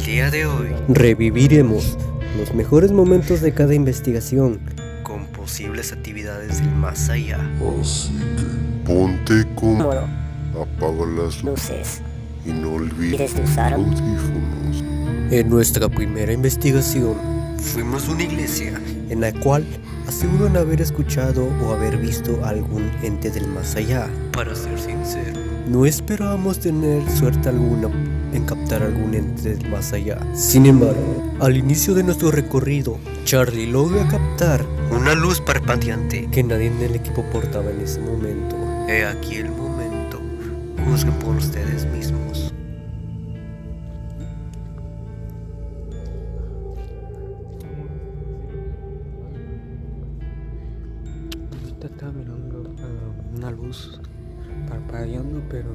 día de hoy reviviremos los mejores momentos de cada investigación con posibles actividades del más allá. Así que ponte cómodo, apaga las luces y no olvides ¿Quieres de usar? audífonos. En nuestra primera investigación, Fuimos a una iglesia en la cual aseguran haber escuchado o haber visto a algún ente del más allá. para ser sincero. No esperábamos tener suerte alguna en captar algún ente del más allá. Sin embargo, al inicio de nuestro recorrido, Charlie logra captar Una luz parpadeante. que nadie en el equipo portaba en ese momento. He aquí el momento. Juzguen por ustedes mismos. Ahorita estaba mirando una luz parpadeando, pero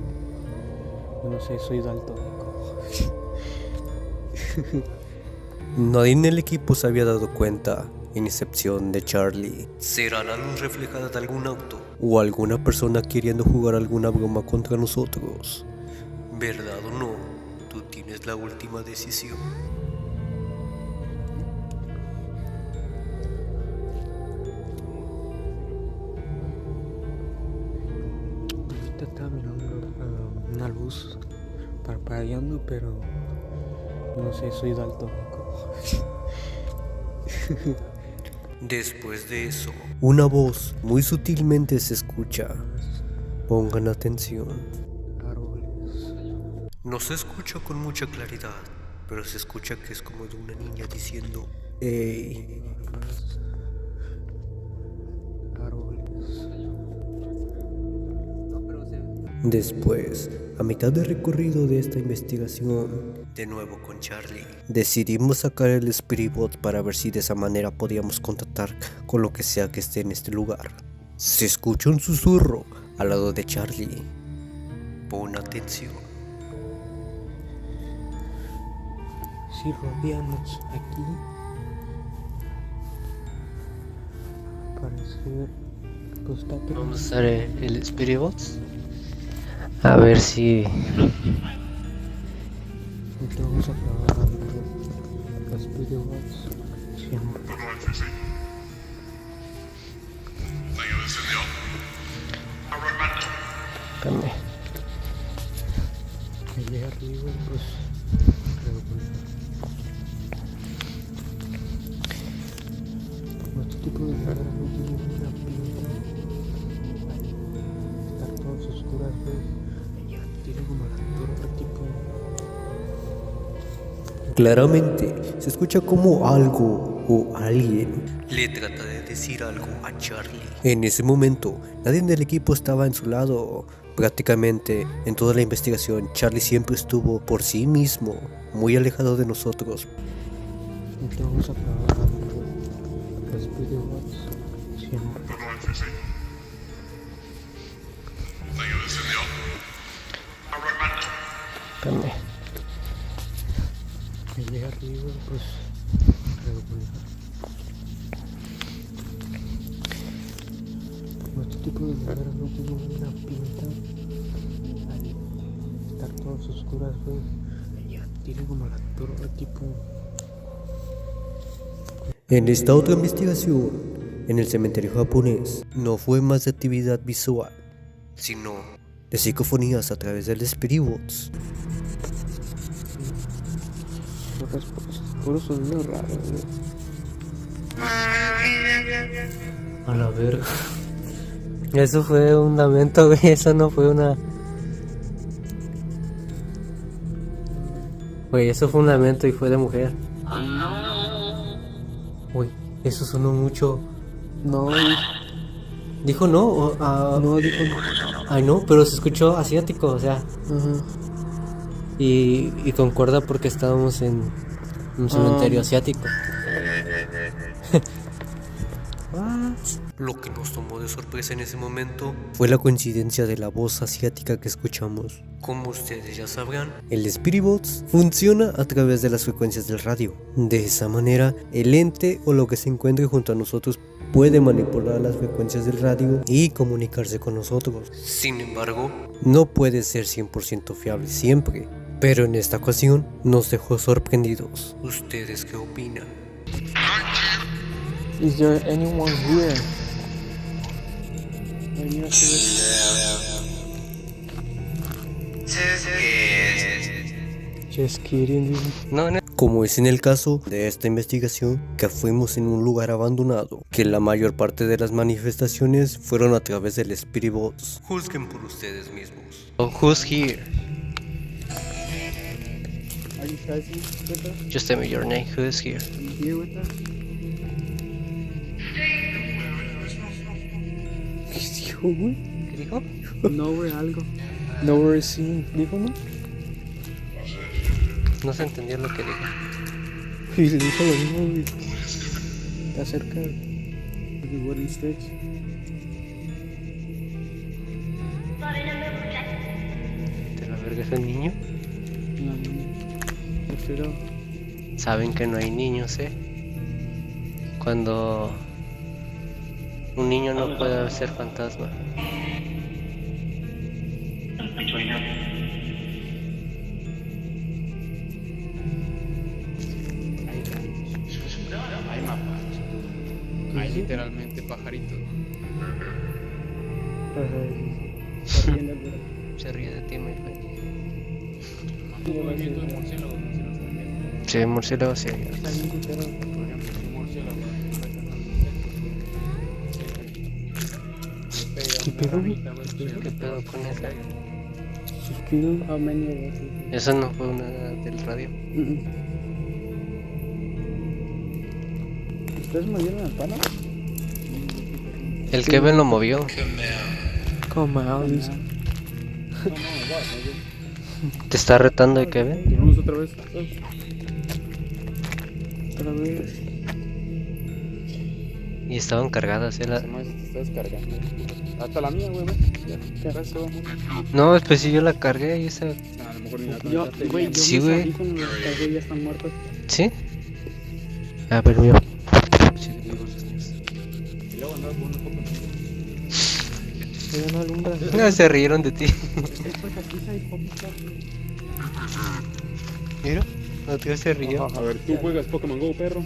no sé, soy daltónico. Nadie en el equipo se había dado cuenta, en excepción de Charlie, ¿Será la luz reflejada de algún auto? o alguna persona queriendo jugar alguna broma contra nosotros. ¿Verdad o no? Tú tienes la última decisión. Ahorita estaba mirando una luz parpadeando, pero no sé, soy daltónico. Después de eso, Una voz muy sutilmente se escucha. Pongan atención. Árboles, no se escucha con mucha claridad, pero se escucha que es como de una niña diciendo: Ey, árboles. después, a mitad del recorrido de esta investigación, de nuevo con Charlie. decidimos sacar el Spirit Bot para ver si de esa manera podíamos contactar con lo que sea que esté en este lugar. Se escucha un susurro al lado de Charlie. Pon atención. Si rodeamos aquí, parece pues está que Vamos a usar el Spirit Box. A ver si vamos a acabar los videos siempre. Espérame. Allá arriba pues este tipo de madera no tiene una pinta, estar todas oscuras, tiene como la torre tipo. Claramente, se escucha como algo o alguien. Le trata de decir algo a Charlie. En ese momento, nadie del equipo estaba en su lado. Prácticamente en toda la investigación, Charlie siempre estuvo por sí mismo, muy alejado de nosotros. Entonces vamos a acabar los videos siempre. Espérame. Allá arriba pues este tipo de madera no tiene una pinta, estar todas oscuras, tiene como la torre tipo. En esta otra investigación, en el cementerio japonés, no fue más de actividad visual, Sino de psicofonías a través del Spirit Box. Puro sonido raro, A la verga. Eso fue un lamento, güey. Eso no fue una. Güey, eso fue un lamento y fue de mujer. Uy, eso sonó mucho. No, Dijo no, no dijo no. ay no, pero se escuchó asiático, o sea, Ajá. y concuerda porque estábamos en un cementerio asiático. lo que nos tomó de sorpresa en ese momento, Fue la coincidencia de la voz asiática que escuchamos. como ustedes ya sabrán, El Spirit Box funciona a través de las frecuencias del radio. De esa manera, el ente o lo que se encuentre junto a nosotros puede manipular las frecuencias del radio y comunicarse con nosotros. sin embargo, No puede ser 100% fiable siempre, pero en esta ocasión nos dejó sorprendidos. ¿Ustedes qué opinan? Is there anyone here? Venir a Just kidding, dude. No, no. Como es en el caso de esta investigación, que fuimos en un lugar abandonado, que la mayor parte de las manifestaciones fueron a través del Spirit Box. Juzguen por ustedes mismos. Oh, who's here? Are you guys with us? Just tell me your name. Who's here? Are you here with us? ¿Qué dijo, güey? ¿Qué dijo? Nowhere algo. Nowhere seen. ¿Dijo, no? No se entendió lo que dijo. Y le dijo lo mismo, güey. Está cerca de Wooden Sticks. ¿De la verga es el niño? No, prefiero. Saben que no hay niños, Cuando un niño no puede ser fantasma. Hay literalmente pajaritos. Se ríe de ti, mi friend. Movimiento de murciélagos. Sí, murciélago sí. Por ejemplo, un murciélago. ¿Qué pedo, güey? ¿Qué pedo con esa? Just kidding. How many of us? Eso no fue una del radio. ¿Ustedes movieron el palo? El Kevin lo movió. Come on. ¿Te está retando el Kevin? Vamos otra vez. Otra vez. Y estaban cargadas, Se me te está descargando. Hasta la mía, güey. ¿Qué haces? No, pues si yo la cargué y esa... A lo mejor ni la Yo, güey, yo Sí, me güey. salí cuando los cargué ya están muertos. ¿Sí? A ver, mira. Y luego andaba con una copa. Ya no alumbra. No, se rieron de ti. Mira, no tío se rió. A ver, tú juegas Pokémon Go, perro.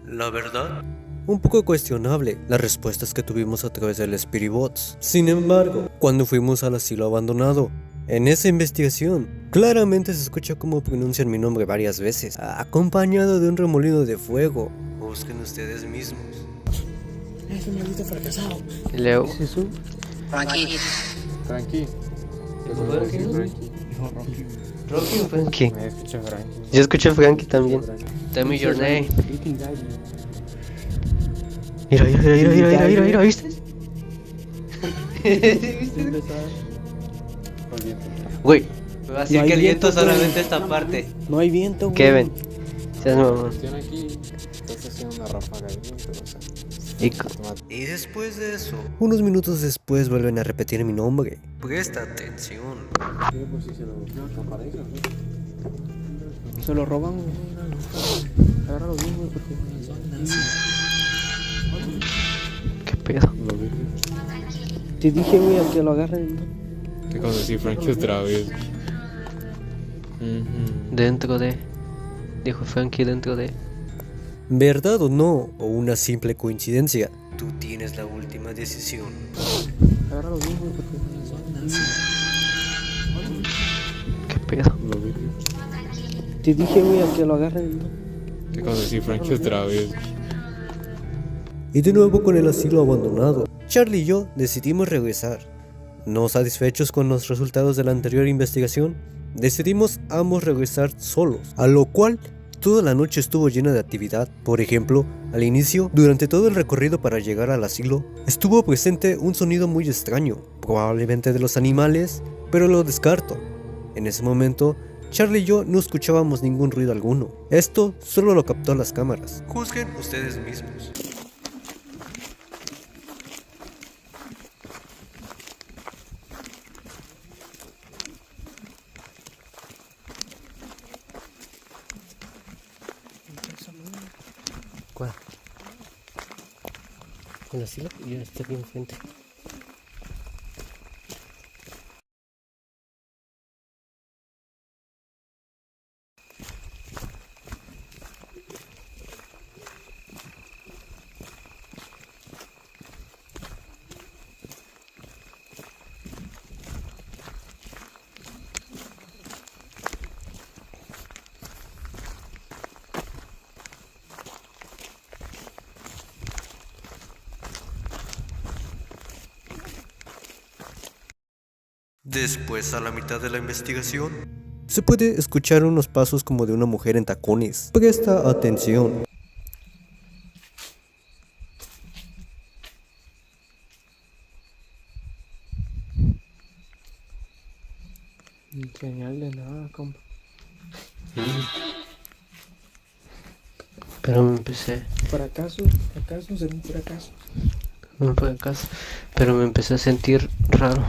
La verdad, Un poco cuestionable las respuestas que tuvimos a través del Spirit Box. Sin embargo, cuando fuimos al asilo abandonado, en esa investigación, claramente se escucha cómo pronuncian mi nombre varias veces, acompañado de un remolino de fuego. juzguen ustedes mismos. Ese maldito fracasado. Leo. ¿Es eso? Tranqui. Frankie. Me escucha Frankie. Yo escuché a Frankie también. Tell me your name. Mira, ¿viste? Güey, me va a decir No hay que el viento viento, güey. solamente esta parte. No hay viento, güey. Kevin, seas mamón. Están aquí. Estás haciendo una ráfaga de viento, o sea. Y después de eso, Unos minutos después vuelven a repetir mi nombre. presta atención. Pues si se lo desaparece, ¿no? Se lo roban, güey. Agárralo bien, güey, porque... ¿Qué pedo? Te dije, güey, a que lo agarren, ¿no? ¿Qué cosa así, Frankie, otra vez? Dentro de. Dijo Frankie dentro de. ¿Verdad o no? ¿O una simple coincidencia? Tú tienes la última decisión. Agárralo bien, güey, porque... ¿Qué pedo? Te dije, güey, a que lo agarren, ¿no? ¿Qué cosa así, Frankie, otra vez? Y de nuevo con el asilo abandonado, Charlie y yo decidimos regresar. No satisfechos con los resultados de la anterior investigación, decidimos ambos regresar solos, a lo cual toda la noche estuvo llena de actividad. Por ejemplo, al inicio, durante todo el recorrido para llegar al asilo, estuvo presente un sonido muy extraño, probablemente de los animales, pero lo descarto. En ese momento, Charlie y yo no escuchábamos ningún ruido alguno. Esto solo lo captó las cámaras. Juzguen ustedes mismos. ¿Cuál? ¿El asilo? Yo estoy aquí enfrente. Después, a la mitad de la investigación, se puede escuchar unos pasos como de una mujer en tacones. Presta atención. Ni señal de nada, compa. Pero me empecé, Fracaso, será un fracaso. no fue caso, pero me empecé a sentir raro.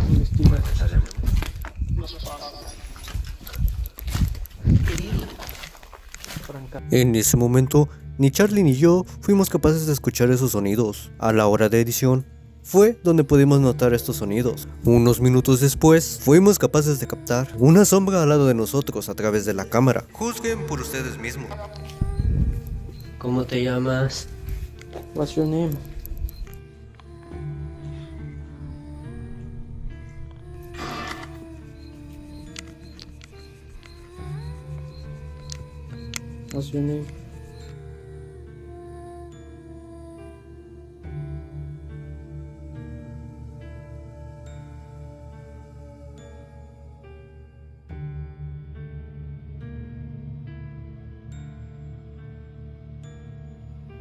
En ese momento, ni Charlie ni yo fuimos capaces de escuchar esos sonidos. A la hora de edición, fue donde pudimos notar estos sonidos. Unos minutos después, fuimos capaces de captar una sombra al lado de nosotros a través de la cámara. juzguen por ustedes mismos. ¿Cómo te llamas? What's your name? What's your name?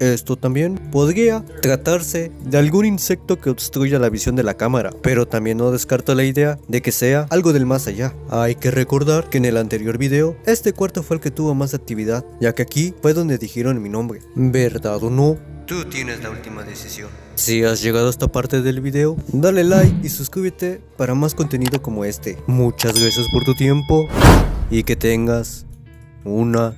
Esto también podría tratarse de algún insecto que obstruya la visión de la cámara, pero también no descarto la idea de que sea algo del más allá. Hay que recordar que en el anterior video, este cuarto fue el que tuvo más actividad, ya que aquí fue donde dijeron mi nombre. ¿Verdad o no? Tú tienes la última decisión. Si has llegado a esta parte del video, dale like y suscríbete para más contenido como este. Muchas gracias por tu tiempo y que tengas una